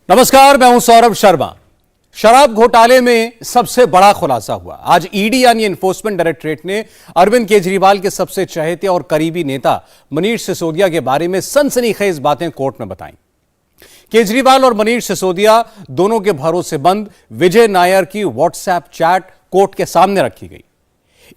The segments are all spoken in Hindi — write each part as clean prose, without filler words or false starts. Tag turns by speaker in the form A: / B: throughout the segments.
A: नमस्कार, मैं हूं सौरभ शर्मा। शराब घोटाले में सबसे बड़ा खुलासा हुआ। आज ईडी यानी एनफोर्समेंट डायरेक्टरेट ने अरविंद केजरीवाल के सबसे चहेते और करीबी नेता मनीष सिसोदिया के बारे में सनसनीखेज बातें कोर्ट में बताई। केजरीवाल और मनीष सिसोदिया दोनों के भरोसेमंद विजय नायर की व्हाट्सएप चैट कोर्ट के सामने रखी गई।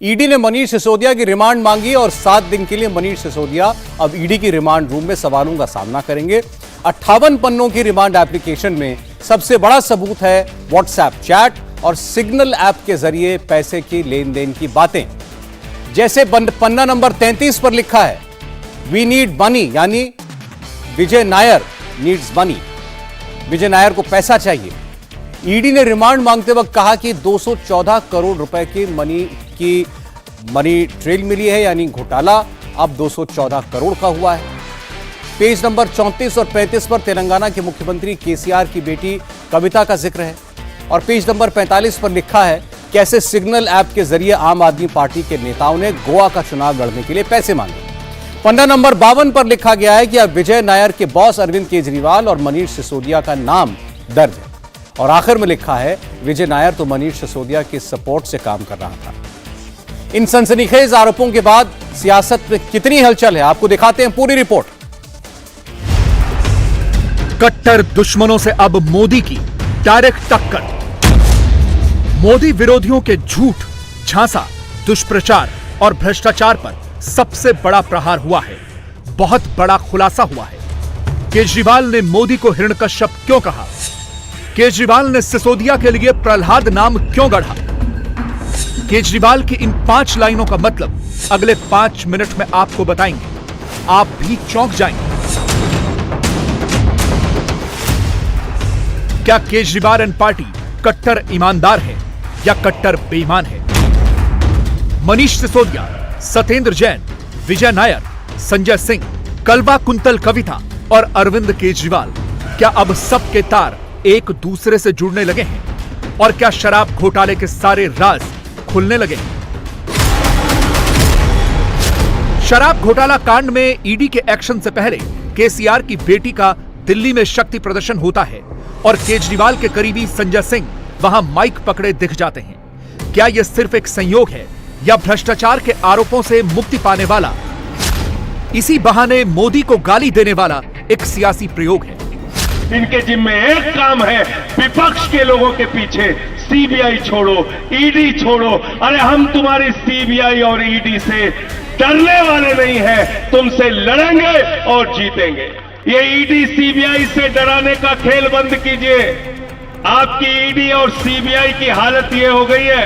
A: ईडी ने मनीष सिसोदिया की रिमांड मांगी और 7 दिन के लिए मनीष सिसोदिया अब ईडी की रिमांड रूम में सवालों का सामना करेंगे। 58 पन्नों की रिमांड एप्लीकेशन में सबसे बड़ा सबूत है व्हाट्सएप चैट और सिग्नल ऐप के जरिए पैसे की लेन देन की बातें। जैसे पन्ना नंबर 33 पर लिखा है, वी नीड मनी, यानी विजय नायर नीड्स मनी, विजय नायर को पैसा चाहिए। ईडी ने रिमांड मांगते वक्त कहा कि 214 करोड़ रुपए की मनी ट्रेल मिली है, यानी घोटाला अब 214 करोड़ का हुआ है। पेज नंबर 34 और 35 पर तेलंगाना के मुख्यमंत्री केसीआर की बेटी कविता का जिक्र है और पेज नंबर 45 पर लिखा है कैसे सिग्नल ऐप के जरिए आम आदमी पार्टी के नेताओं ने गोवा का चुनाव लड़ने के लिए पैसे मांगे। पन्ना नंबर 52 पर लिखा गया है कि अब विजय नायर के बॉस अरविंद केजरीवाल और मनीष सिसोदिया का नाम दर्ज है और आखिर में लिखा है विजय नायर तो मनीष सिसोदिया के सपोर्ट से काम कर रहा था। इन सनसनीखेज आरोपों के बाद सियासत में कितनी हलचल है, आपको दिखाते हैं पूरी रिपोर्ट।
B: कट्टर दुश्मनों से अब मोदी की डायरेक्ट टक्कर। मोदी विरोधियों के झूठ, झांसा, दुष्प्रचार और भ्रष्टाचार पर सबसे बड़ा प्रहार हुआ है। बहुत बड़ा खुलासा हुआ है। केजरीवाल ने मोदी को हिरण्यकश्यप क्यों कहा? केजरीवाल ने सिसोदिया के लिए प्रहलाद नाम क्यों गढ़ा? केजरीवाल की इन 5 लाइनों का मतलब अगले 5 मिनट में आपको बताएंगे। आप भी चौंक जाएंगे। क्या केजरीवाल एंड पार्टी कट्टर ईमानदार है या कट्टर बेईमान है? मनीष सिसोदिया, सत्येंद्र जैन, विजय नायर, संजय सिंह, कलवा कुंतल कविता और अरविंद केजरीवाल, क्या अब सबके तार एक दूसरे से जुड़ने लगे हैं? और क्या शराब घोटाले के सारे राज खुलने लगे हैं? शराब घोटाला कांड में ईडी के एक्शन से पहले केसीआर की बेटी का दिल्ली में शक्ति प्रदर्शन होता है और केजरीवाल के करीबी संजय सिंह वहां माइक पकड़े दिख जाते हैं। क्या यह सिर्फ एक संयोग है या भ्रष्टाचार के आरोपों से मुक्ति पाने वाला, इसी बहाने मोदी को गाली देने वाला एक सियासी प्रयोग है?
C: इनके जिम्मे एक काम है, विपक्ष के लोगों के पीछे सीबीआई छोड़ो, ईडी छोड़ो। अरे हम तुम्हारी सीबीआई और ईडी से डरने वाले नहीं हैं, तुमसे लड़ेंगे और जीतेंगे। ये ईडी सीबीआई से डराने का खेल बंद कीजिए। आपकी ईडी और सीबीआई की हालत ये हो गई है,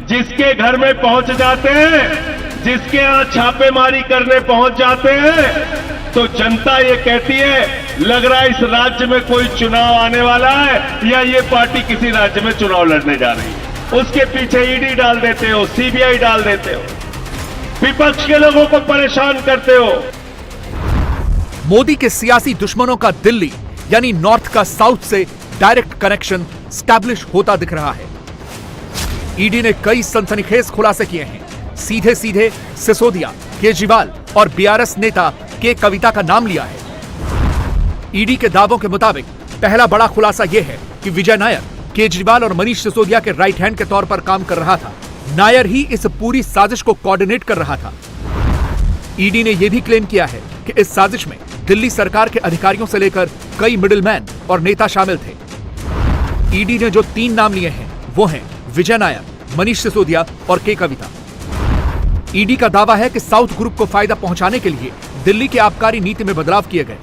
C: जिसके घर में पहुंच जाते हैं, जिसके यहां छापेमारी करने पहुंच जाते हैं, तो जनता ये कहती है लग रहा है इस राज्य में कोई चुनाव आने वाला है या ये पार्टी किसी राज्य में चुनाव लड़ने जा रही है। उसके पीछे ईडी डाल देते हो, सीबीआई डाल देते हो, विपक्ष के लोगों को परेशान करते हो।
B: मोदी के सियासी दुश्मनों का दिल्ली यानी नॉर्थ का साउथ से डायरेक्ट कनेक्शन स्टैब्लिश होता दिख रहा है। ईडी ने कई सनसनीखेज खुलासे किए हैं। सीधे सीधे सिसोदिया, केजरीवाल और बीआरएस नेता के कविता का नाम लिया है। ईडी के दावों के मुताबिक पहला बड़ा खुलासा यह है कि विजय नायर केजरीवाल और मनीष सिसोदिया के राइट हैंड के तौर पर काम कर रहा था। नायर ही इस पूरी साजिश को कोऑर्डिनेट कर रहा था। ईडी ने यह भी क्लेम किया है कि इस साजिश में दिल्ली सरकार के अधिकारियों से लेकर कई मिडिलमैन और नेता शामिल थे। ईडी ने जो 3 नाम लिए हैं वो हैं विजय नायर, मनीष सिसोदिया और के कविता। ईडी का दावा है कि साउथ ग्रुप को फायदा पहुंचाने के लिए दिल्ली के आबकारी नीति में बदलाव किए गए।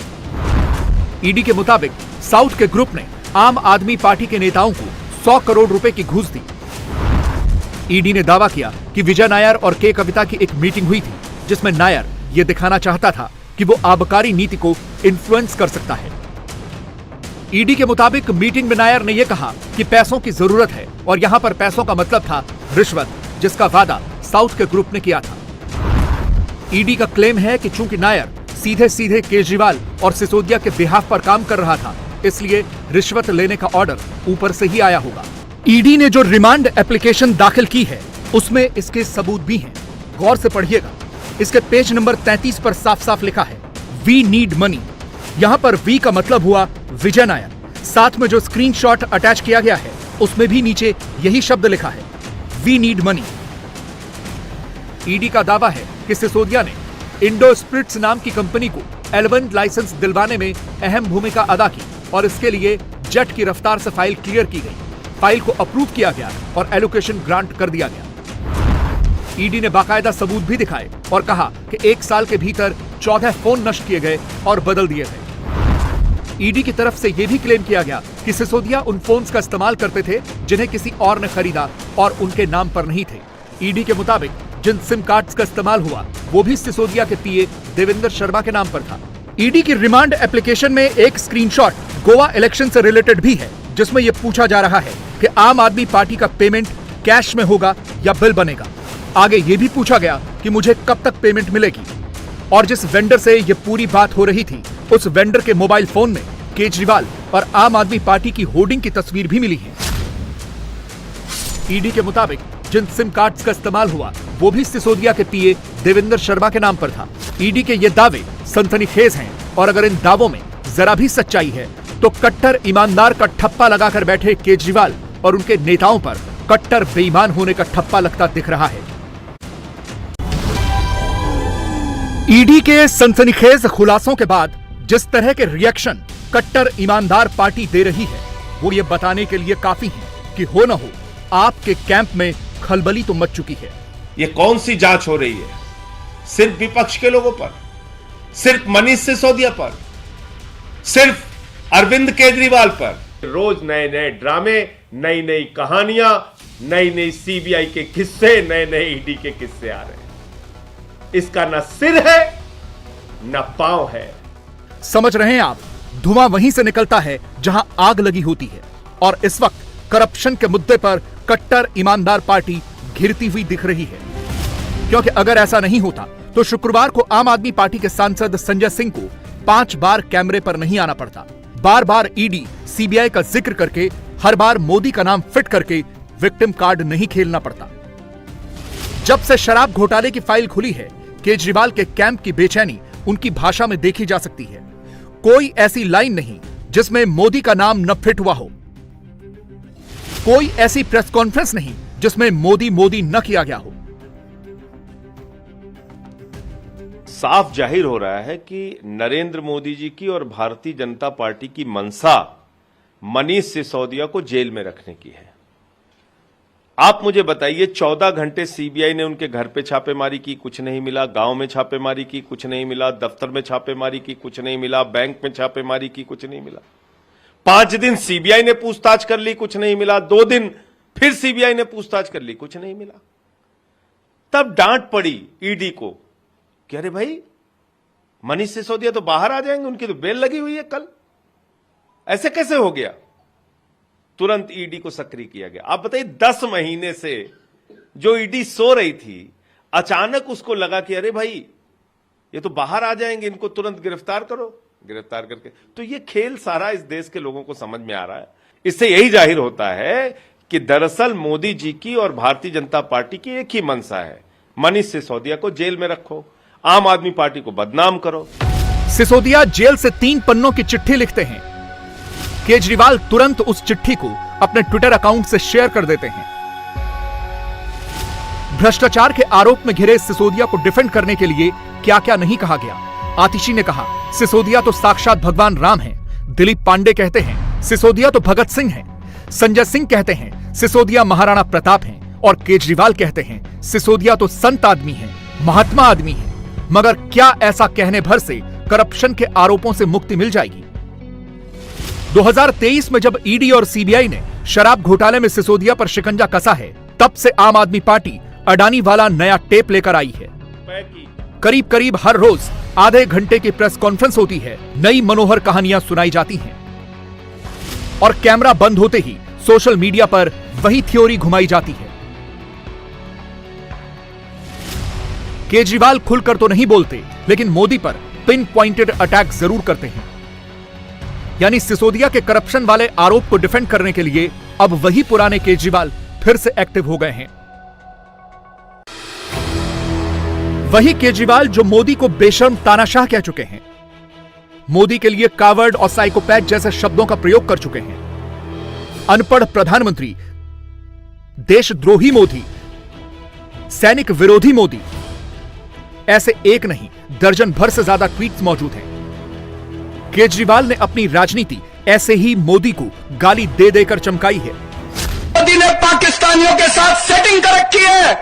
B: ईडी के मुताबिक साउथ के ग्रुप ने आम आदमी पार्टी के नेताओं को 100 करोड़ रुपए की घूस दी। ईडी ने दावा किया कि विजय नायर और के कविता की एक मीटिंग हुई थी जिसमें नायर यह दिखाना चाहता था कि वो आबकारी नीति को इन्फ्लुएंस कर सकता है। ईडी के मुताबिक मीटिंग में नायर ने यह कहा कि पैसों की जरूरत है और यहां पर पैसों का मतलब था रिश्वत, जिसका वादा साउथ के ग्रुप ने किया था। ईडी का क्लेम है कि चूंकि नायर सीधे सीधे केजरीवाल और सिसोदिया के बिहाफ पर काम कर रहा था, इसलिए रिश्वत लेने का ऑर्डर ऊपर से ही आया होगा। ईडी ने जो रिमांड एप्लीकेशन दाखिल की है उसमें इसके सबूत भी हैं। गौर से पढ़िएगा। इसके पेज नंबर 33 पर साफ साफ लिखा है, वी नीड मनी। यहां पर वी का मतलब हुआ विजय नायर, साथ में जो स्क्रीनशॉट अटैच किया गया है उसमें भी नीचे यही शब्द लिखा है, वी नीड मनी। ईडी का दावा है कि सिसोदिया ने इंडो स्पिरिट्स नाम की कंपनी को L1 लाइसेंस दिलवाने में अहम भूमिका अदा की और इसके लिए जेट की रफ्तार से फाइल क्लियर की गई, फाइल को अप्रूव किया गया और एलोकेशन ग्रांट कर दिया गया। ईडी ने बाकायदा सबूत भी दिखाए और कहा कि 1 साल के भीतर 14 फोन नष्ट किए गए और बदल दिए गए। ईडी की तरफ से यह भी क्लेम किया गया कि सिसोदिया उन फोन्स का इस्तेमाल करते थे जिन्हें किसी और ने खरीदा और उनके नाम पर नहीं थे। ईडी के मुताबिक जिन सिम कार्ड्स का इस्तेमाल हुआ वो भी सिसोदिया के पीए देवेंद्र शर्मा के नाम पर था। ईडी की रिमांड एप्लीकेशन में एक स्क्रीनशॉट गोवा इलेक्शन से रिलेटेड भी है, जिसमें यह पूछा जा रहा है कि आम आदमी पार्टी का पेमेंट कैश में होगा या बिल बनेगा। आगे यह भी पूछा गया कि मुझे कब तक पेमेंट मिलेगी, और जिस वेंडर से यह पूरी बात हो रही थी उस वेंडर के मोबाइल फोन में केजरीवाल और आम आदमी पार्टी की होर्डिंग की तस्वीर भी मिली है। ईडी के मुताबिक जिन सिम कार्ड्स का इस्तेमाल हुआ वो भी सिसोदिया के पीए देवेंद्र शर्मा के नाम पर था। ईडी के ये दावे सनसनीखेज हैं और अगर इन दावों में जरा भी सच्चाई है तो कट्टर ईमानदार का ठप्पा लगाकर बैठे केजरीवाल और उनके नेताओं पर कट्टर बेईमान होने का ठप्पा लगता दिख रहा है। ईडी के सनसनीखेज खुलासों के बाद जिस तरह के रिएक्शन कट्टर ईमानदार पार्टी दे रही है वो ये बताने के लिए काफी है कि हो न हो आपके कैंप में खलबली तो मच चुकी है।
C: ये कौन सी जांच हो रही है? सिर्फ विपक्ष के लोगों पर, सिर्फ मनीष सिसोदिया पर, सिर्फ अरविंद केजरीवाल पर। रोज नए नए ड्रामे, नई नई कहानियां, नई नई सीबीआई के किस्से, नए नए ईडी के किस्से आ रहे हैं। इसका न सिर है न पांव है।
B: समझ रहे हैं आप, धुआं वहीं से निकलता है जहां आग लगी होती है, और इस वक्त करप्शन के मुद्दे पर कट्टर ईमानदार पार्टी घिरती हुई दिख रही है। क्योंकि अगर ऐसा नहीं होता तो शुक्रवार को आम आदमी पार्टी के सांसद संजय सिंह को 5 बार कैमरे पर नहीं आना पड़ता, बार बार ईडी सीबीआई का जिक्र करके हर बार मोदी का नाम फिट करके विक्टिम कार्ड नहीं खेलना पड़ता। जब से शराब घोटाले की फाइल खुली है, केजरीवाल के कैंप की बेचैनी उनकी भाषा में देखी जा सकती है। कोई ऐसी लाइन नहीं जिसमें मोदी का नाम न फिट हुआ हो, कोई ऐसी प्रेस कॉन्फ्रेंस नहीं जिसमें मोदी मोदी न किया गया हो।
C: साफ जाहिर हो रहा है कि नरेंद्र मोदी जी की और भारतीय जनता पार्टी की मंशा मनीष सिसोदिया को जेल में रखने की है। आप मुझे बताइए, 14 घंटे सीबीआई ने उनके घर पे छापेमारी की, कुछ नहीं मिला। गांव में छापेमारी की, कुछ नहीं मिला। दफ्तर में छापेमारी की, कुछ नहीं मिला। बैंक में छापेमारी की, कुछ नहीं मिला। 5 दिन सीबीआई ने पूछताछ कर ली, कुछ नहीं मिला। 2 दिन फिर सीबीआई ने पूछताछ कर ली, कुछ नहीं मिला। तब डांट पड़ी ईडी को कि अरे भाई, मनीष सिसोदिया तो बाहर आ जाएंगे, उनकी तो बेल लगी हुई है कल, ऐसे कैसे हो गया? तुरंत ईडी को सक्रिय किया गया। आप बताइए, 10 महीने से जो ईडी सो रही थी, अचानक उसको लगा कि अरे भाई ये तो बाहर आ जाएंगे, इनको तुरंत गिरफ्तार करो। गिरफ्तार करके तो ये खेल सारा इस देश के लोगों को समझ में आ रहा है। इससे यही जाहिर होता है कि दरअसल मोदी जी की और भारतीय जनता पार्टी की एक ही मंशा है, मनीष सिसोदिया को जेल में रखो, आम आदमी पार्टी को बदनाम करो।
B: सिसोदिया जेल से 3 पन्नों की चिट्ठी लिखते हैं। केजरीवाल तुरंत उस चिट्ठी को अपने ट्विटर अकाउंट से शेयर कर देते हैं। भ्रष्टाचार के आरोप में घिरे सिसोदिया को डिफेंड करने के लिए क्या क्या नहीं कहा गया। आतिशी ने कहा, सिसोदिया तो साक्षात भगवान राम हैं। दिलीप पांडे कहते हैं, सिसोदिया तो भगत सिंह हैं। संजय सिंह कहते हैं, सिसोदिया महाराणा प्रताप हैं। और केजरीवाल कहते हैं, सिसोदिया तो संत आदमी हैं, महात्मा आदमी हैं। मगर क्या ऐसा कहने भर से करप्शन के आरोपों से मुक्ति मिल जाएगी? 2023 में जब ईडी और सीबीआई ने शराब घोटाले में सिसोदिया पर शिकंजा कसा है, तब से आम आदमी पार्टी अडानी वाला नया टेप लेकर आई है। करीब करीब हर रोज आधे घंटे की प्रेस कॉन्फ्रेंस होती है, नई मनोहर कहानियां सुनाई जाती हैं और कैमरा बंद होते ही सोशल मीडिया पर वही थ्योरी घुमाई जाती है। केजरीवाल खुलकर तो नहीं बोलते, लेकिन मोदी पर पिन पॉइंटेड अटैक जरूर करते हैं। यानी सिसोदिया के करप्शन वाले आरोप को डिफेंड करने के लिए अब वही पुराने केजरीवाल फिर से एक्टिव हो गए हैं। वही केजरीवाल जो मोदी को बेशर्म तानाशाह कह चुके हैं। मोदी के लिए कावर्ड और साइकोपैथ जैसे शब्दों का प्रयोग कर चुके हैं। अनपढ़ प्रधानमंत्री, देशद्रोही मोदी, सैनिक विरोधी मोदी, ऐसे एक नहीं दर्जन भर से ज्यादा ट्वीट्स मौजूद हैं। केजरीवाल ने अपनी राजनीति ऐसे ही मोदी को गाली दे देकर चमकाई है।
D: मोदी ने पाकिस्तानियों के साथ सेटिंग कर रखी है,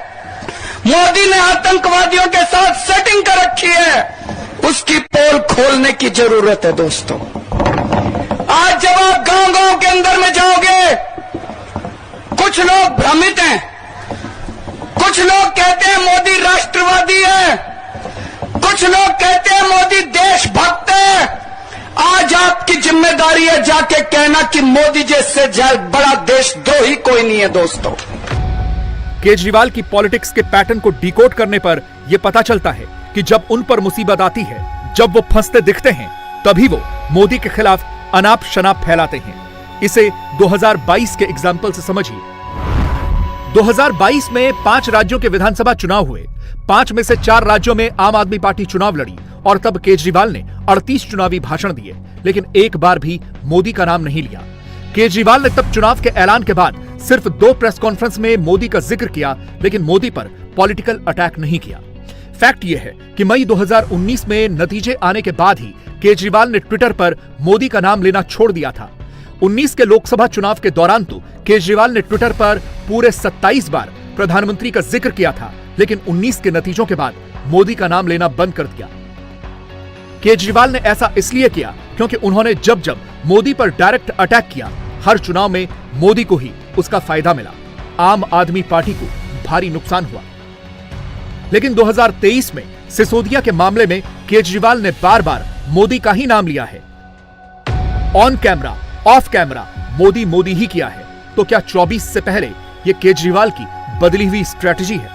D: मोदी ने आतंकवादियों के साथ सेटिंग कर रखी है, उसकी पोल खोलने की जरूरत है दोस्तों। आज जब आप गांव-गांव के अंदर में जाओगे, कुछ लोग भ्रमित हैं, कुछ लोग कहते हैं मोदी राष्ट्रवादी है, कुछ लोग कहते हैं मोदी देशभक्त है। आज आपकी जिम्मेदारी है जाके कहना कि मोदी जैसे बड़ा देशद्रोही कोई नहीं है दोस्तों।
B: केजरीवाल की पॉलिटिक्स के पैटर्न को डिकोड करने पर यह पता चलता है कि जब उन पर मुसीबत आती है, जब वो फंसते दिखते हैं, तभी वो मोदी के खिलाफ अनाप शनाप फैलाते हैं। इसे 2022 के एग्जाम्पल से समझिए। 2022 में 5 राज्यों के विधानसभा चुनाव हुए। 5 में से 4 राज्यों में आम आदमी पार्टी चुनाव लड़ी और तब केजरीवाल ने 38 चुनावी भाषण दिए, लेकिन एक बार भी मोदी का नाम नहीं लिया। केजरीवाल ने तब चुनाव के ऐलान के बाद सिर्फ 2 प्रेस कॉन्फ्रेंस में मोदी का जिक्र किया, लेकिन मोदी पर पॉलिटिकल अटैक नहीं किया। फैक्ट यह है कि मई 2019 में नतीजे आने के बाद ही केजरीवाल ने ट्विटर पर मोदी का नाम लेना छोड़ दिया था। 19 के लोकसभा चुनाव के दौरान तो केजरीवाल ने ट्विटर पर पूरे 27 बार प्रधानमंत्री का जिक्र किया था, लेकिन 19 के नतीजों के बाद मोदी का नाम लेना बंद कर दिया। केजरीवाल ने ऐसा इसलिए किया क्योंकि उन्होंने जब जब मोदी पर डायरेक्ट अटैक किया, हर चुनाव में मोदी को ही उसका फायदा मिला। आम आदमी पार्टी को भारी नुकसान हुआ। लेकिन 2023 में सिसोदिया के मामले में केजरीवाल ने बार बार मोदी का ही नाम लिया है। On camera, off camera Modi Modi ही किया है। तो क्या 24 से पहले यह केजरीवाल की बदली हुई स्ट्रेटजी है,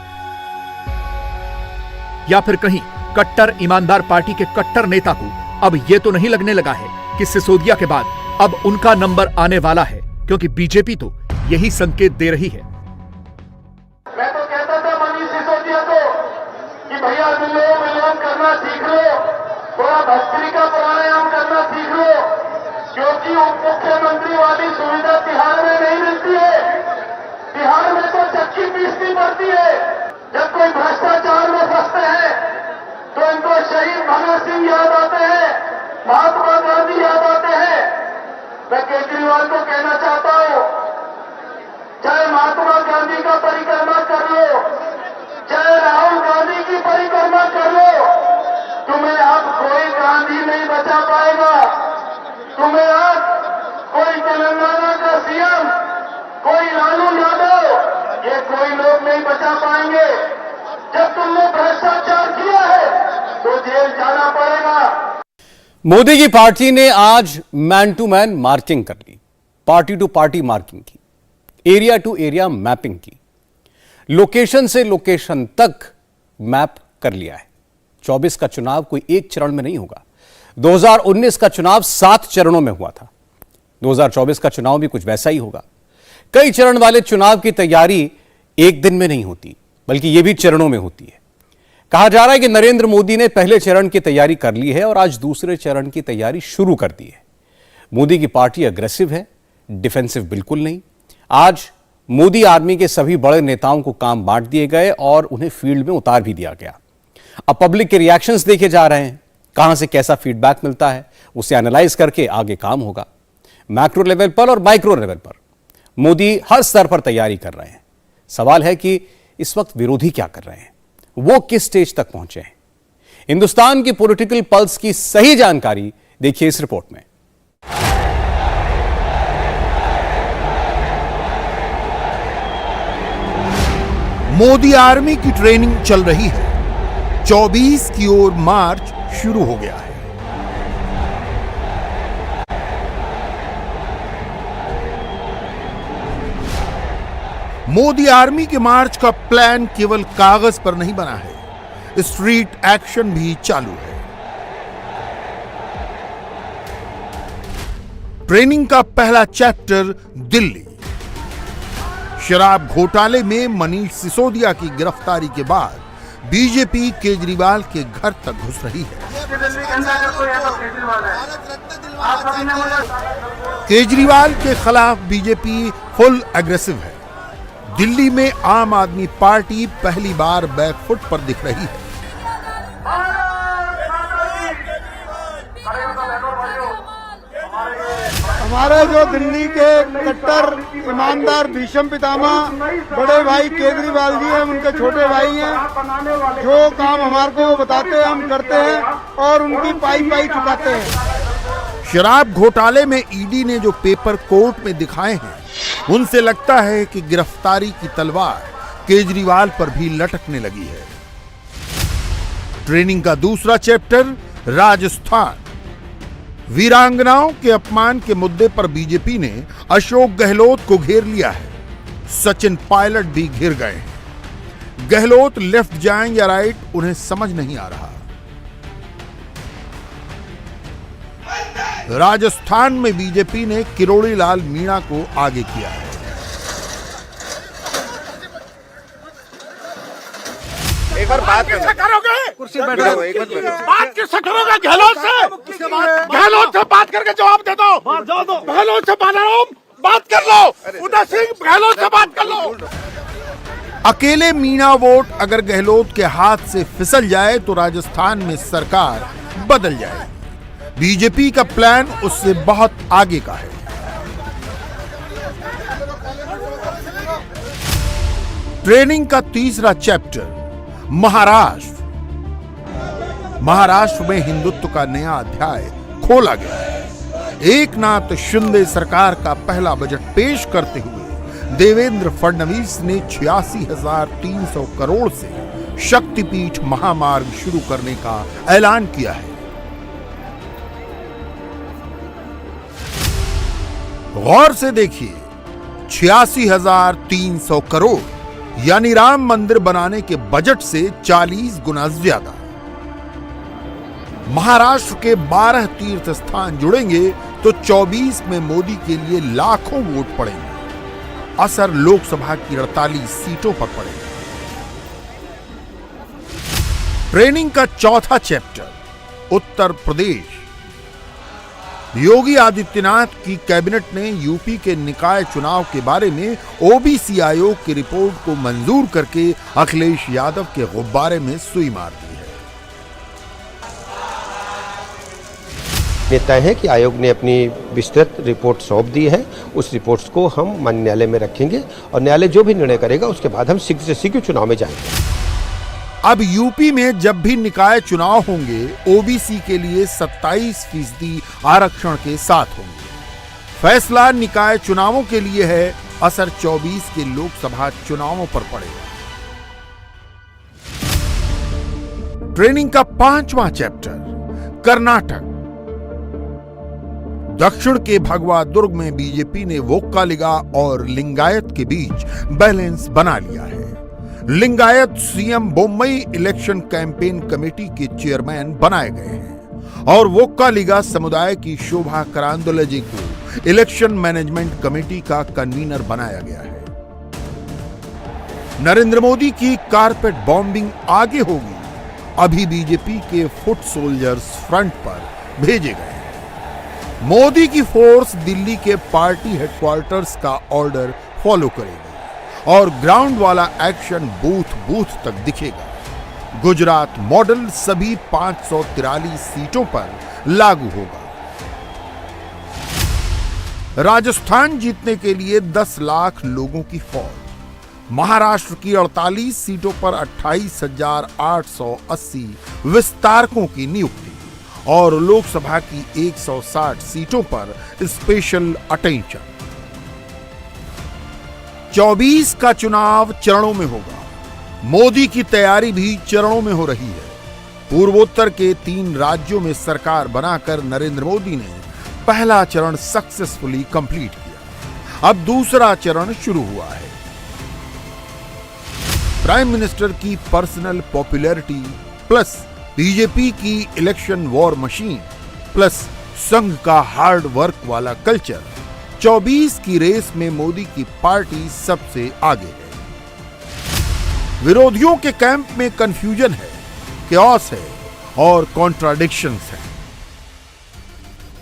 B: या फिर कहीं कट्टर ईमानदार पार्टी के कट्टर नेता को अब यह तो नहीं लगने लगा है कि सिसोदिया के बाद अब उनका नंबर आने वाला है, क्योंकि बीजेपी तो यही संकेत दे रही है।
C: मैं तो कहता था मनीष सिसोदिया को कि भैया विलोम करना सीख लो, थोड़ा भस्त्रिका प्राणायाम करना सीख लो, क्योंकि उप मुख्यमंत्री वाली सुविधा बिहार में नहीं मिलती है। बिहार में तो चक्की पीसनी पड़ती है। जब कोई भ्रष्टाचार में फंसते हैं तो इनको शहीद भगत सिंह याद आते हैं, महात्मा गांधी याद आते हैं। मैं केजरीवाल को कहना चाहता हूं, चाहे महात्मा गांधी का परिक्रमा कर लो, चाहे राहुल गांधी की परिक्रमा कर लो, तुम्हें अब कोई गांधी नहीं बचा पाएगा। तुम्हें अब कोई तेलंगाना का सीएम, कोई लालू यादव, ये कोई लोग नहीं बचा पाएंगे। जब तुमने भ्रष्टाचार किया है तो जेल जाना पड़ेगा।
A: मोदी की पार्टी ने आज मैन टू मैन मार्किंग कर ली, पार्टी टू पार्टी मार्किंग की, एरिया टू एरिया मैपिंग की, लोकेशन से लोकेशन तक मैप कर लिया है। 24 का चुनाव कोई एक चरण में नहीं होगा। 2019 का चुनाव 7 चरणों में हुआ था। 2024 का चुनाव भी कुछ वैसा ही होगा। कई चरण वाले चुनाव की तैयारी एक दिन में नहीं होती, बल्कि यह भी चरणों में होती है। कहा जा रहा है कि नरेंद्र मोदी ने पहले चरण की तैयारी कर ली है और आज दूसरे चरण की तैयारी शुरू कर दी है। मोदी की पार्टी अग्रेसिव है, डिफेंसिव बिल्कुल नहीं। आज मोदी आर्मी के सभी बड़े नेताओं को काम बांट दिए गए और उन्हें फील्ड में उतार भी दिया गया। अब पब्लिक के रिएक्शंस देखे जा रहे हैं, कहां से कैसा फीडबैक मिलता है, उसे एनालाइज करके आगे काम होगा। मैक्रो लेवल पर और माइक्रो लेवल पर मोदी हर स्तर पर तैयारी कर रहे हैं। सवाल है कि इस वक्त विरोधी क्या कर रहे हैं, वो किस स्टेज तक पहुंचे हैं। हिंदुस्तान की पॉलिटिकल पल्स की सही जानकारी देखिए इस रिपोर्ट में।
E: मोदी आर्मी की ट्रेनिंग चल रही है। 24 की ओर मार्च शुरू हो गया है। मोदी आर्मी के मार्च का प्लान केवल कागज पर नहीं बना है, स्ट्रीट एक्शन भी चालू है। ट्रेनिंग का पहला चैप्टर दिल्ली। शराब घोटाले में मनीष सिसोदिया की गिरफ्तारी के बाद बीजेपी केजरीवाल के घर तक घुस रही है। केजरीवाल के खिलाफ बीजेपी फुल एग्रेसिव है। दिल्ली में आम आदमी पार्टी पहली बार बैकफुट पर दिख रही है।
F: हमारे जो दिल्ली के कट्टर ईमानदार भीष्म पितामह बड़े भाई केजरीवाल जी हैं, उनके छोटे भाई हैं। जो काम हमारे को बताते हैं हम करते हैं और उनकी पाई चुकाते हैं।
E: शराब घोटाले में ईडी ने जो पेपर कोर्ट में दिखाए हैं, उनसे लगता है कि गिरफ्तारी की तलवार केजरीवाल पर भी लटकने लगी है। ट्रेनिंग का दूसरा चैप्टर राजस्थान। वीरांगनाओं के अपमान के मुद्दे पर बीजेपी ने अशोक गहलोत को घेर लिया है। सचिन पायलट भी घिर गए हैं। गहलोत लेफ्ट जाएं या राइट, उन्हें समझ नहीं आ रहा। राजस्थान में बीजेपी ने किरोड़ी लाल मीणा को आगे किया है।
G: एक बार बात करोगे, कुर्सी बैठ जाओ, एक मिनट बात किससे करोगे? गहलोत से बात करके जवाब दे दो। गहलोत से बात कर लो। उदय सिंह, गहलोत से बात कर लो।
E: अकेले मीणा वोट अगर गहलोत के हाथ से फिसल जाए तो राजस्थान में सरकार बदल जाए। बीजेपी का प्लान उससे बहुत आगे का है। ट्रेनिंग का तीसरा चैप्टर महाराष्ट्र। महाराष्ट्र में हिंदुत्व का नया अध्याय खोला गया है। एकनाथ शिंदे सरकार का पहला बजट पेश करते हुए देवेंद्र फडणवीस ने 86,300 करोड़ से शक्तिपीठ महामार्ग शुरू करने का ऐलान किया है। गौर से देखिए, 86,300 करोड़ यानी राम मंदिर बनाने के बजट से 40 गुना ज्यादा। महाराष्ट्र के 12 तीर्थ स्थान जुड़ेंगे तो 24 में मोदी के लिए लाखों वोट पड़ेंगे। असर लोकसभा की 48 सीटों पर पड़ेगा। ट्रेनिंग का चौथा चैप्टर उत्तर प्रदेश। योगी आदित्यनाथ की कैबिनेट ने यूपी के निकाय चुनाव के बारे में ओबीसी आयोग की रिपोर्ट को मंजूर करके अखिलेश यादव के गुब्बारे में सुई मार दी है।
H: ये तय है कि आयोग ने अपनी विस्तृत रिपोर्ट सौंप दी है। उस रिपोर्ट्स को हम माननीय न्यायालय में रखेंगे और न्यायालय जो भी निर्णय करेगा उसके बाद हम शीघ्र से शीघ्र चुनाव में जाएंगे।
E: अब यूपी में जब भी निकाय चुनाव होंगे, ओबीसी के लिए 27% आरक्षण के साथ होंगे। फैसला निकाय चुनावों के लिए है, असर 24 के लोकसभा चुनावों पर पड़ेगा। ट्रेनिंग का पांचवा चैप्टर कर्नाटक। दक्षिण के भगवा दुर्ग में बीजेपी ने वोक्कालिगा और लिंगायत के बीच बैलेंस बना लिया है। Lingayat CM Bommai election campaign committee के चेयरमैन बनाए गए हैं और वोक्कालिगा समुदाय की शोभा करांदोलजे को इलेक्शन मैनेजमेंट कमेटी का कन्वीनर बनाया गया है। नरेंद्र मोदी की कारपेट बॉम्बिंग आगे होगी। अभी बीजेपी के फुट सोल्जर्स फ्रंट पर भेजे गए हैं। मोदी की फोर्स दिल्ली के पार्टी हेडक्वार्टर्स का ऑर्डर फॉलो करेगी और ग्राउंड वाला एक्शन बूथ तक दिखेगा। गुजरात मॉडल सभी 543 सीटों पर लागू होगा। राजस्थान जीतने के लिए 10 लाख लोगों की फौज। महाराष्ट्र की 48 सीटों पर 28,880 विस्तारकों की नियुक्ति और लोकसभा की 160 सीटों पर स्पेशल अटेंशन। 24 का चुनाव चरणों में होगा। मोदी की तैयारी भी चरणों में हो रही है। पूर्वोत्तर के 3 राज्यों में सरकार बनाकर नरेंद्र मोदी ने पहला चरण सक्सेसफुली कंप्लीट किया। अब दूसरा चरण शुरू हुआ है। प्राइम मिनिस्टर की पर्सनल पॉपुलैरिटी प्लस बीजेपी की इलेक्शन वॉर मशीन प्लस संघ का हार्ड वर्क वाला कल्चर, 24 की रेस में मोदी की पार्टी सबसे आगे है। विरोधियों के कैंप में कंफ्यूजन है, क्योस है और कॉन्ट्राडिक्शंस है।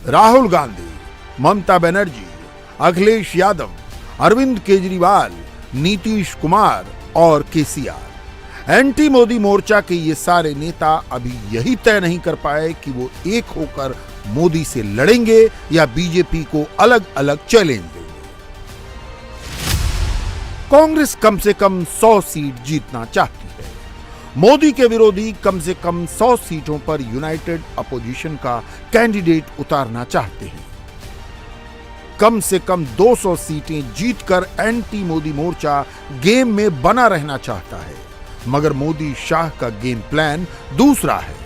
E: राहुल गांधी, ममता बनर्जी, अखिलेश यादव, अरविंद केजरीवाल, नीतीश कुमार और केसीआर, एंटी मोदी मोर्चा के ये सारे नेता अभी यही तय नहीं कर पाए कि वो एक होकर मोदी से लड़ेंगे या बीजेपी को अलग अलग चैलेंज देंगे। कांग्रेस कम से कम 100 सीट जीतना चाहती है। मोदी के विरोधी कम से कम 100 सीटों पर यूनाइटेड अपोजिशन का कैंडिडेट उतारना चाहते हैं। कम से कम 200 सीटें जीतकर एंटी मोदी मोर्चा गेम में बना रहना चाहता है, मगर मोदी शाह का गेम प्लान दूसरा है।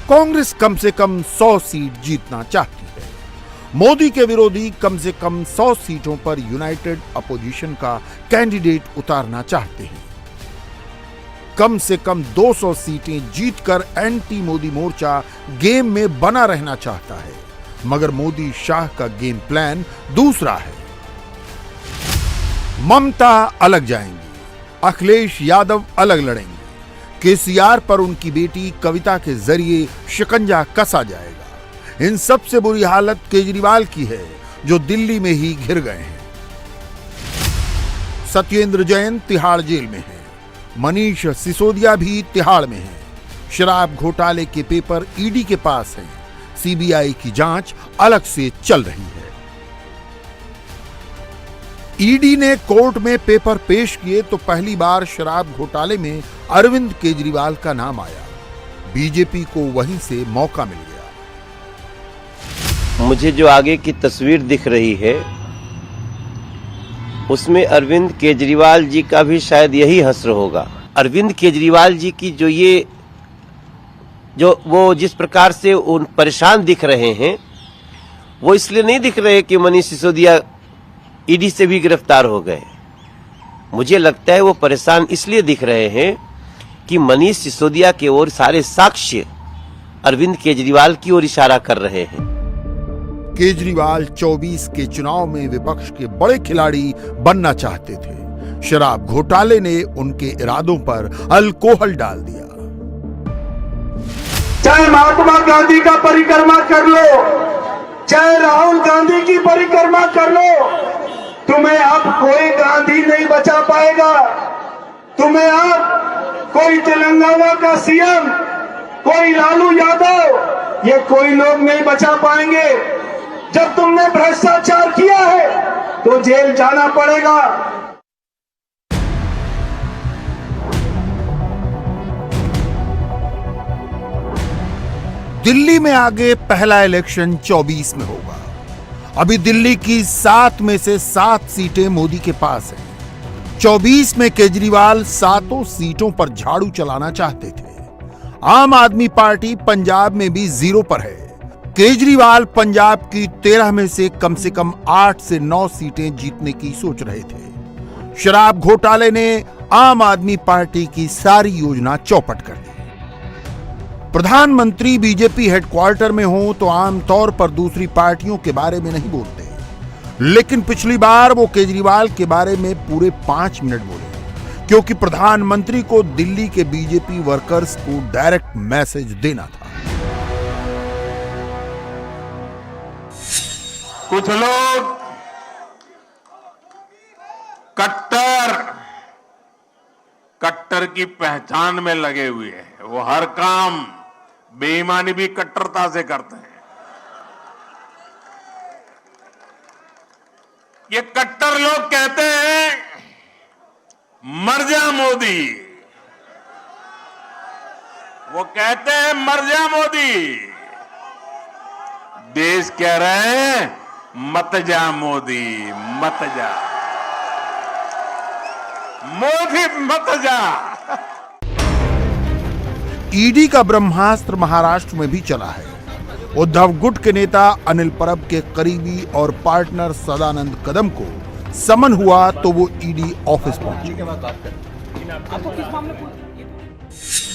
E: कांग्रेस कम से कम 100 सीट जीतना चाहती है। मोदी के विरोधी कम से कम 100 सीटों पर यूनाइटेड अपोजिशन का कैंडिडेट उतारना चाहते हैं। कम से कम 200 सीटें जीतकर एंटी मोदी मोर्चा गेम में बना रहना चाहता है, मगर मोदी शाह का गेम प्लान दूसरा है। ममता अलग जाएंगी, अखिलेश यादव अलग लड़ेंगे, केसीआर पर उनकी बेटी कविता के जरिए शिकंजा कसा जाएगा। इन सबसे बुरी हालत केजरीवाल की है, जो दिल्ली में ही घिर गए हैं। सत्येंद्र जैन तिहाड़ जेल में है, मनीष सिसोदिया भी तिहाड़ में है। शराब घोटाले के पेपर ईडी के पास हैं। सीबीआई की जांच अलग से चल रही है। ईडी ने कोर्ट में पेपर पेश किए तो पहली बार शराब घोटाले में अरविंद केजरीवाल का नाम आया। बीजेपी को वहीं से मौका मिल गया।
I: मुझे जो आगे की तस्वीर दिख रही है उसमें अरविंद केजरीवाल जी का भी शायद यही हश्र होगा। अरविंद केजरीवाल जी की जो वो जिस प्रकार से उन परेशान दिख रहे हैं, वो इसलिए नहीं दिख रहे कि मनीष सिसोदिया ईडी से भी गिरफ्तार हो गए। मुझे लगता है वो परेशान इसलिए दिख रहे हैं कि मनीष सिसोदिया के ओर सारे साक्ष्य अरविंद केजरीवाल की ओर इशारा कर रहे हैं।
E: केजरीवाल 24 के चुनाव में विपक्ष के बड़े खिलाड़ी बनना चाहते थे। शराब घोटाले ने उनके इरादों पर अल्कोहल डाल दिया।
F: चाहे महात्मा गांधी का परिक्रमा कर लो, चाहे राहुल गांधी की परिक्रमा कर लो, तुम्हें अब कोई गांधी नहीं बचा पाएगा। तुम्हें अब कोई तेलंगाना का सीएम, कोई लालू यादव, ये कोई लोग नहीं बचा पाएंगे। जब तुमने भ्रष्टाचार किया है तो जेल जाना पड़ेगा।
E: दिल्ली में आगे पहला इलेक्शन 24 में होगा। अभी दिल्ली की 7 में से 7 सीटें मोदी के पास हैं। 24 में केजरीवाल 7 सीटों पर झाड़ू चलाना चाहते थे। आम आदमी पार्टी पंजाब में भी 0 पर है। केजरीवाल पंजाब की 13 में से कम 8 से 9 सीटें जीतने की सोच रहे थे। शराब घोटाले ने आम आदमी पार्टी की सारी योजना चौपट कर दी। प्रधानमंत्री बीजेपी हेडक्वार्टर में हो तो आमतौर पर दूसरी पार्टियों के बारे में नहीं बोलते, लेकिन पिछली बार वो केजरीवाल के बारे में पूरे 5 मिनट बोले, क्योंकि प्रधानमंत्री को दिल्ली के बीजेपी वर्कर्स को डायरेक्ट मैसेज देना था।
C: कुछ लोग कट्टर की पहचान में लगे हुए हैं। वो हर काम बेईमानी भी कट्टरता से करते हैं। ये कट्टर लोग कहते हैं मर जा मोदी, वो कहते हैं मर जा मोदी। देश कह रहे हैं मत जा मोदी, मत जा मोदी, मत जा।
E: ईडी का ब्रह्मास्त्र महाराष्ट्र में भी चला है। उद्धव गुट के नेता अनिल परब के करीबी और पार्टनर सदानंद कदम को समन हुआ तो वो ईडी ऑफिस पहुंचे।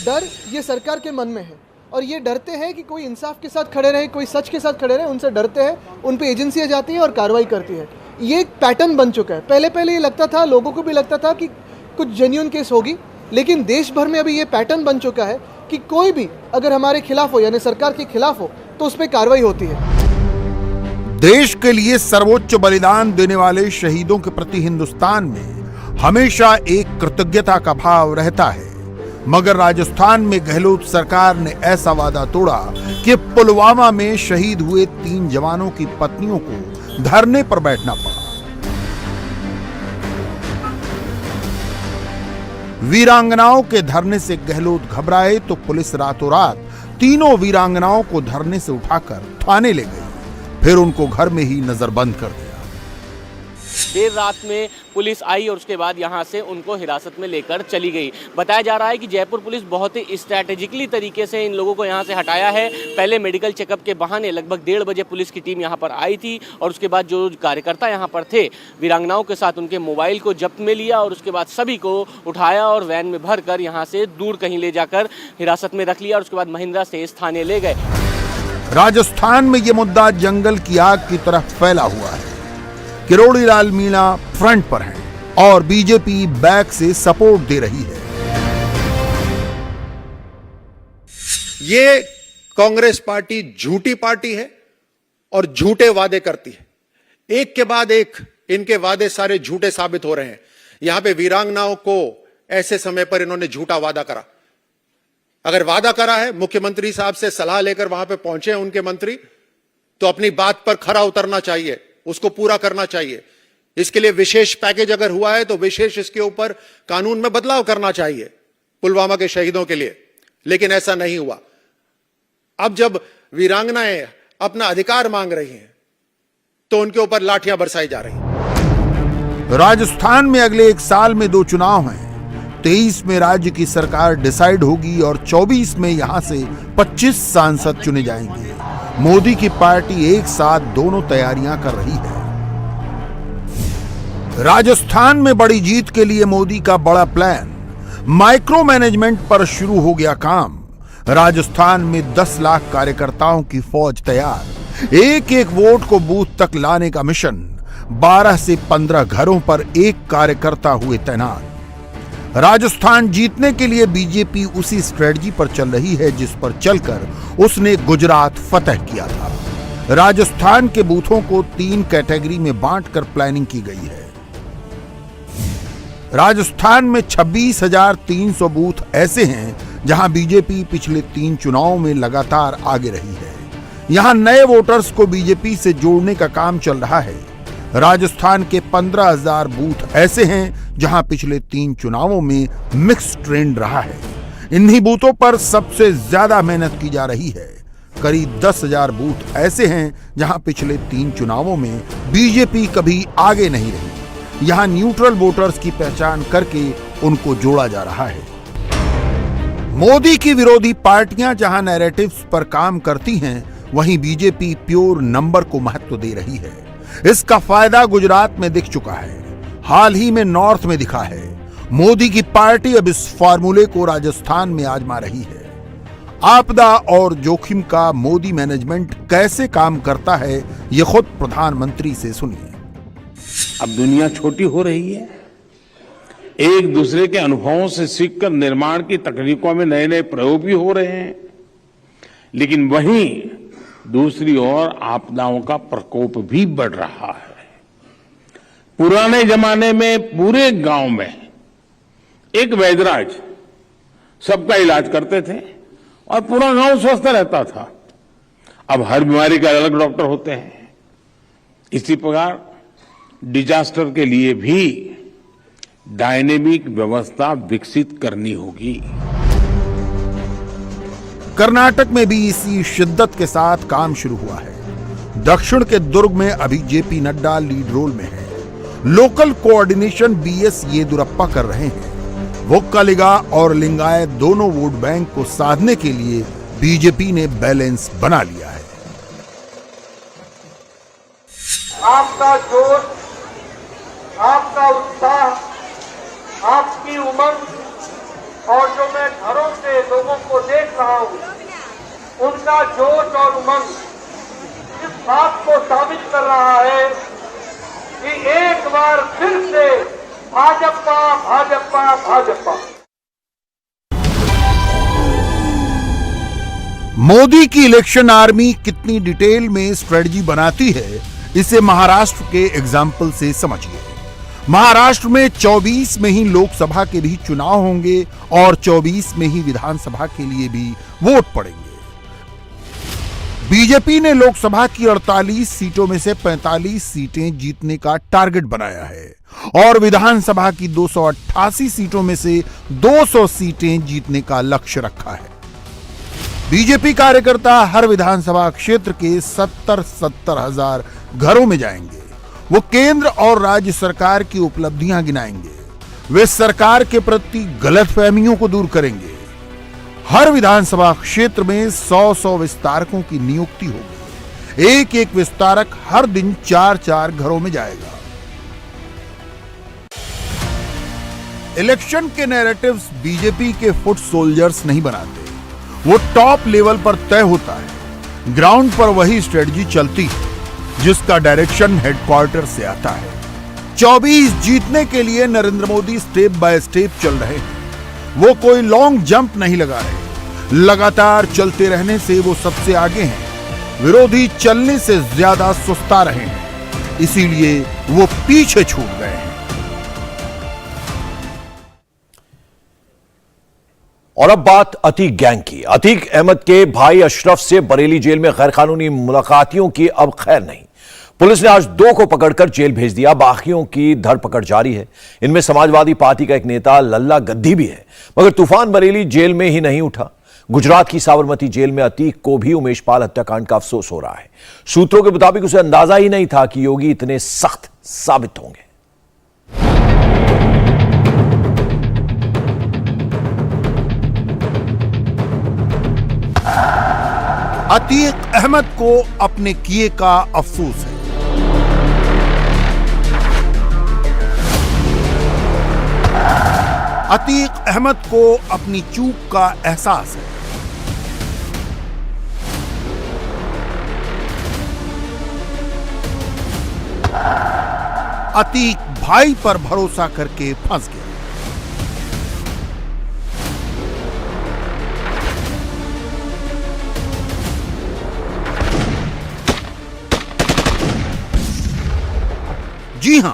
J: डर ये सरकार के मन में है और ये डरते हैं कि कोई इंसाफ के साथ खड़े रहे, कोई सच के साथ खड़े रहे, उनसे डरते हैं। उन पे एजेंसियां जाती हैं और कार्रवाई करती है। ये एक पैटर्न बन चुका है। पहले पहले ये लगता था, लोगों को भी लगता था कि कुछ जेन्युइन केस होगी, लेकिन देश भर में अभी ये पैटर्न बन चुका है कि कोई भी अगर हमारे खिलाफ हो यानी सरकार के खिलाफ हो तो उस पर कार्रवाई होती है।
E: देश के लिए सर्वोच्च बलिदान देने वाले शहीदों के प्रति हिंदुस्तान में हमेशा एक कृतज्ञता का भाव रहता है, मगर राजस्थान में गहलोत सरकार ने ऐसा वादा तोड़ा कि पुलवामा में शहीद हुए 3 जवानों की पत्नियों को धरने पर बैठना पड़ा। वीरांगनाओं के धरने से गहलोत घबराए तो पुलिस रातों रात तीनों वीरांगनाओं को धरने से उठाकर थाने ले गई, फिर उनको घर में ही नजरबंद कर दिया।
K: देर रात में पुलिस आई और उसके बाद यहां से उनको हिरासत में लेकर चली गई। बताया जा रहा है कि जयपुर पुलिस बहुत ही स्ट्रैटेजिकली तरीके से इन लोगों को यहां से हटाया है। पहले मेडिकल चेकअप के बहाने लगभग 1:30 बजे पुलिस की टीम यहां पर आई थी और उसके बाद जो कार्यकर्ता यहां पर थे वीरांगनाओं के साथ उनके मोबाइल को जब्त में लिया और उसके बाद सभी को उठाया और वैन में भर कर यहाँ से दूर कहीं ले जाकर हिरासत में रख लिया और उसके बाद महिंद्रा से इस थाने ले गए।
E: राजस्थान में ये मुद्दा जंगल की आग की तरह फैला हुआ है। किरोड़ी लाल मीणा फ्रंट पर हैं और बीजेपी बैक से सपोर्ट दे रही है।
G: ये कांग्रेस पार्टी झूठी पार्टी है और झूठे वादे करती है। एक के बाद एक इनके वादे सारे झूठे साबित हो रहे हैं। यहां पे वीरांगनाओं को ऐसे समय पर इन्होंने झूठा वादा करा। अगर वादा करा है, मुख्यमंत्री साहब से सलाह लेकर वहां पे पहुंचे हैं उनके मंत्री, तो अपनी बात पर खरा उतरना चाहिए, उसको पूरा करना चाहिए। इसके लिए विशेष पैकेज अगर हुआ है तो विशेष इसके ऊपर कानून में बदलाव करना चाहिए पुलवामा के शहीदों के लिए, लेकिन ऐसा नहीं हुआ। अब जब वीरांगनाएं अपना अधिकार मांग रही हैं तो उनके ऊपर लाठियां बरसाई जा रही हैं।
E: राजस्थान में अगले 1 साल में 2 चुनाव हैं। 23 में राज्य की सरकार डिसाइड होगी और 24 में यहां से 25 सांसद चुने जाएंगे। मोदी की पार्टी एक साथ दोनों तैयारियां कर रही है। राजस्थान में बड़ी जीत के लिए मोदी का बड़ा प्लान, माइक्रो मैनेजमेंट पर शुरू हो गया काम। राजस्थान में 10 लाख कार्यकर्ताओं की फौज तैयार, एक एक वोट को बूथ तक लाने का मिशन। 12 से 15 घरों पर एक कार्यकर्ता हुए तैनात। राजस्थान जीतने के लिए बीजेपी उसी स्ट्रेटजी पर चल रही है जिस पर चलकर उसने गुजरात फतह किया था। राजस्थान के बूथों को 3 कैटेगरी में बांटकर प्लानिंग की गई है। राजस्थान में 26,300 बूथ ऐसे हैं जहां बीजेपी पिछले 3 चुनावों में लगातार आगे रही है। यहां नए वोटर्स को बीजेपी से जोड़ने का काम चल रहा है। राजस्थान के 15,000 बूथ ऐसे हैं जहां पिछले 3 चुनावों में मिक्स ट्रेंड रहा है। इन्हीं बूथों पर सबसे ज्यादा मेहनत की जा रही है। करीब 10,000 बूथ ऐसे हैं जहां पिछले 3 चुनावों में बीजेपी कभी आगे नहीं रही। यहां न्यूट्रल वोटर्स की पहचान करके उनको जोड़ा जा रहा है। मोदी की विरोधी पार्टियां जहां नैरेटिव्स पर काम करती हैं, वहीं बीजेपी प्योर नंबर को महत्व दे रही है। इसका फायदा गुजरात में दिख चुका है, हाल ही में नॉर्थ में दिखा है। मोदी की पार्टी अब इस फार्मूले को राजस्थान में आजमा रही है। आपदा और जोखिम का मोदी मैनेजमेंट कैसे काम करता है, ये खुद प्रधानमंत्री से सुनिए।
L: अब दुनिया छोटी हो रही है, एक दूसरे के अनुभवों से सीखकर निर्माण की तकनीकों में नए नए प्रयोग भी हो रहे हैं, लेकिन वहीं दूसरी ओर आपदाओं का प्रकोप भी बढ़ रहा है। पुराने जमाने में पूरे गांव में एक वैद्यराज सबका इलाज करते थे और पूरा गांव स्वस्थ रहता था। अब हर बीमारी के अलग डॉक्टर होते हैं। इसी प्रकार डिजास्टर के लिए भी डायनेमिक व्यवस्था विकसित करनी होगी।
E: कर्नाटक में भी इसी शिद्दत के साथ काम शुरू हुआ है। दक्षिण के दुर्ग में अभी जेपी नड्डा लीड रोल में है। लोकल कोऑर्डिनेशन बीएस येदुरप्पा कर रहे हैं। वोक्कालिगा और लिंगायत दोनों वोट बैंक को साधने के लिए बीजेपी ने बैलेंस बना लिया है।
F: आपका जोश, आपका उत्साह, आपकी उमंग और जो मैं घरों से लोगों को देख रहा हूं, उनका जोश और उमंग इस बात को साबित कर रहा है
D: कि एक बार फिर से भाजपा भाजपा भाजपा।
E: मोदी की इलेक्शन आर्मी कितनी डिटेल में स्ट्रेटजी बनाती है, इसे महाराष्ट्र के एग्जाम्पल से समझिए। महाराष्ट्र में 24 में ही लोकसभा के भी चुनाव होंगे और 24 में ही विधानसभा के लिए भी वोट पड़ेंगे। बीजेपी ने लोकसभा की 48 सीटों में से 45 सीटें जीतने का टारगेट बनाया है और विधानसभा की 288 सीटों में से 200 सीटें जीतने का लक्ष्य रखा है। बीजेपी कार्यकर्ता हर विधानसभा क्षेत्र के 70 हजार घरों में जाएंगे। वो केंद्र और राज्य सरकार की उपलब्धियां गिनाएंगे। वे सरकार के प्रति गलतफहमियों को दूर करेंगे। हर विधानसभा क्षेत्र में 100 विस्तारकों की नियुक्ति होगी। एक एक विस्तारक हर दिन 4 घरों में जाएगा। इलेक्शन के नैरेटिव्स बीजेपी के फुट सोल्जर्स नहीं बनाते, वो टॉप लेवल पर तय होता है। ग्राउंड पर वही स्ट्रेटजी चलती है जिसका डायरेक्शन हेडक्वार्टर से आता है। 24 जीतने के लिए Narendra Modi step by step चल रहे हैं। वो कोई लॉन्ग जंप नहीं लगा रहे। लगातार चलते रहने से वो सबसे आगे हैं। विरोधी चलने से ज्यादा सुस्ता रहे हैं, इसीलिए वो पीछे छूट गए हैं।
M: और अब बात अतीक गैंग की। अतीक अहमद के भाई अशरफ से बरेली जेल में गैरकानूनी मुलाकातियों की अब खैर नहीं। पुलिस ने आज 2 को पकड़कर जेल भेज दिया। बाकियों की धरपकड़ जारी है। इनमें समाजवादी पार्टी का एक नेता लल्ला गद्दी भी है। मगर तूफान बरेली जेल में ही नहीं उठा। गुजरात की साबरमती जेल में अतीक को भी उमेश पाल हत्याकांड का अफसोस हो रहा है। सूत्रों के मुताबिक उसे अंदाजा ही नहीं था कि योगी इतने सख्त साबित होंगे।
E: अतीक अहमद को अपने किए का अफसोस है। अतीक अहमद को अपनी चूक का एहसास है। अतीक भाई पर भरोसा करके फंस गया। जी हां,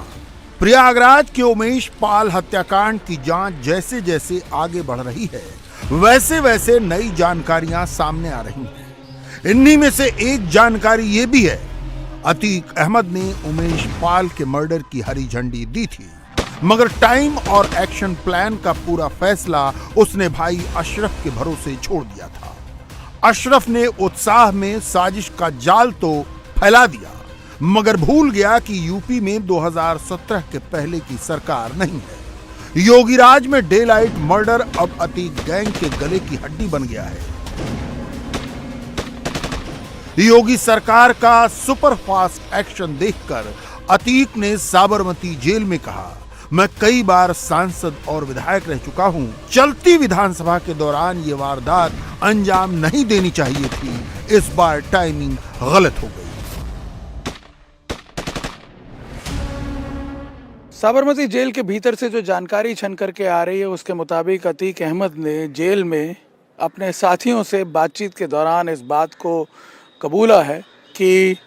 E: प्रयागराज के उमेश पाल हत्याकांड की जांच जैसे जैसे आगे बढ़ रही है, वैसे वैसे नई जानकारियां सामने आ रही हैं। इन्हीं में से एक जानकारी यह भी है, अतीक अहमद ने उमेश पाल के मर्डर की हरी झंडी दी थी, मगर टाइम और एक्शन प्लान का पूरा फैसला उसने भाई अशरफ के भरोसे छोड़ दिया था। अशरफ ने उत्साह में साजिश का जाल तो फैला दिया, मगर भूल गया कि यूपी में 2017 के पहले की सरकार नहीं है। योगी राज में डे लाइट मर्डर अब अतीक गैंग के गले की हड्डी बन गया है। योगी सरकार का सुपर फास्ट एक्शन देखकर अतीक ने साबरमती जेल में कहा, मैं कई बार सांसद और विधायक रह चुका हूं। चलती विधानसभा के दौरान ये वारदात अंजाम नहीं देनी चाहिए थी। इस बार टाइमिंग गलत हो गई।
N: साबरमती जेल के भीतर से जो जानकारी छन करके आ रही है, उसके मुताबिक अतीक अहमद ने जेल में अपने साथियों से बातचीत के दौरान इस बात को कबूला है कि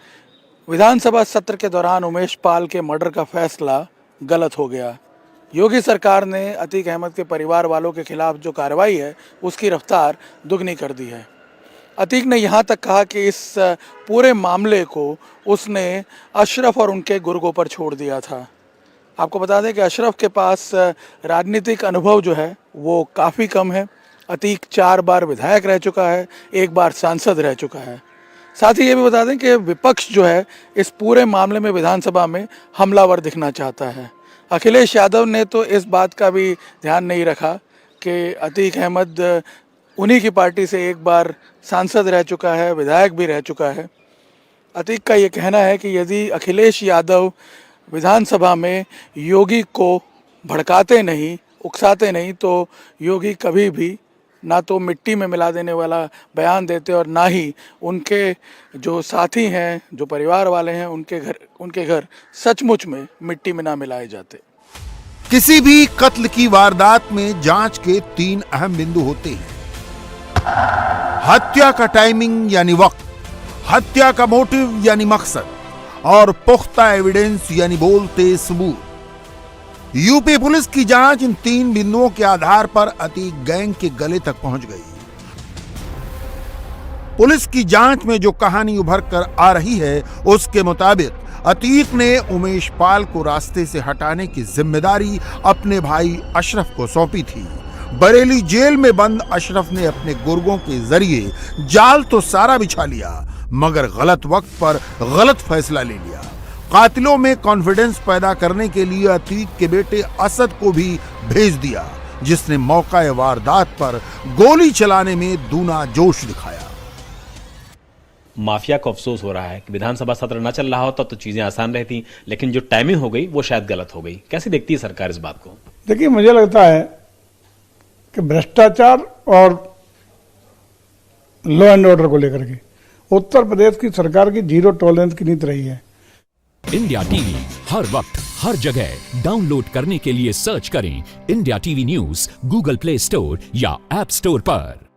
N: विधानसभा सत्र के दौरान उमेश पाल के मर्डर का फैसला गलत हो गया। योगी सरकार ने अतीक अहमद के परिवार वालों के खिलाफ जो कार्रवाई है, उसकी रफ्तार दुगनी कर दी है। अतीक ने यहाँ तक कहा कि इस पूरे मामले को उसने अशरफ और उनके गुर्गों पर छोड़ दिया था। आपको बता दें कि अशरफ के पास राजनीतिक अनुभव जो है वो काफ़ी कम है। अतीक 4 बार विधायक रह चुका है, 1 बार सांसद रह चुका है। साथ ही ये भी बता दें कि विपक्ष जो है इस पूरे मामले में विधानसभा में हमलावर दिखना चाहता है। अखिलेश यादव ने तो इस बात का भी ध्यान नहीं रखा कि अतीक अहमद उन्हीं की पार्टी से 1 बार सांसद रह चुका है, विधायक भी रह चुका है। अतीक का ये कहना है कि यदि अखिलेश यादव विधानसभा में योगी को भड़काते नहीं, उकसाते नहीं, तो योगी कभी भी ना तो मिट्टी में मिला देने वाला बयान देते और ना ही उनके जो साथी हैं, जो परिवार वाले हैं, उनके घर सचमुच में मिट्टी में ना मिलाए जाते।
E: किसी भी कत्ल की वारदात में जांच के 3 अहम बिंदु होते हैं। हत्या का टाइमिंग यानी वक्त, हत्या का मोटिव यानी मकसद, और पुख्ता एविडेंस यानी बोलते सबूत। यूपी पुलिस की जांच इन 3 बिंदुओं के आधार पर अतीक गैंग के गले तक पहुंच गई। पुलिस की जांच में जो कहानी उभर कर आ रही है उसके मुताबिक अतीक ने उमेश पाल को रास्ते से हटाने की जिम्मेदारी अपने भाई अशरफ को सौंपी थी। बरेली जेल में बंद अशरफ ने अपने गुर्गों के जरिए जाल तो सारा बिछा लिया, मगर गलत वक्त पर गलत फैसला ले लिया। कातिलों में कॉन्फिडेंस पैदा करने के लिए अतीक के बेटे असद को भी भेज दिया, जिसने मौका वारदात पर गोली चलाने में दूना जोश दिखाया।
O: माफिया को अफसोस हो रहा है कि विधानसभा सत्र न चल रहा होता तो चीजें आसान रहती, लेकिन जो टाइमिंग हो गई वो शायद गलत हो गई। कैसे देखती है सरकार इस बात को?
P: देखिए, मुझे लगता है कि भ्रष्टाचार और लॉ एंड ऑर्डर को लेकर के उत्तर प्रदेश की सरकार की 0 टॉलरेंस की नीति रही है।
Q: इंडिया टीवी हर वक्त हर जगह डाउनलोड करने के लिए सर्च करें India TV news Google play store या ऐप स्टोर पर।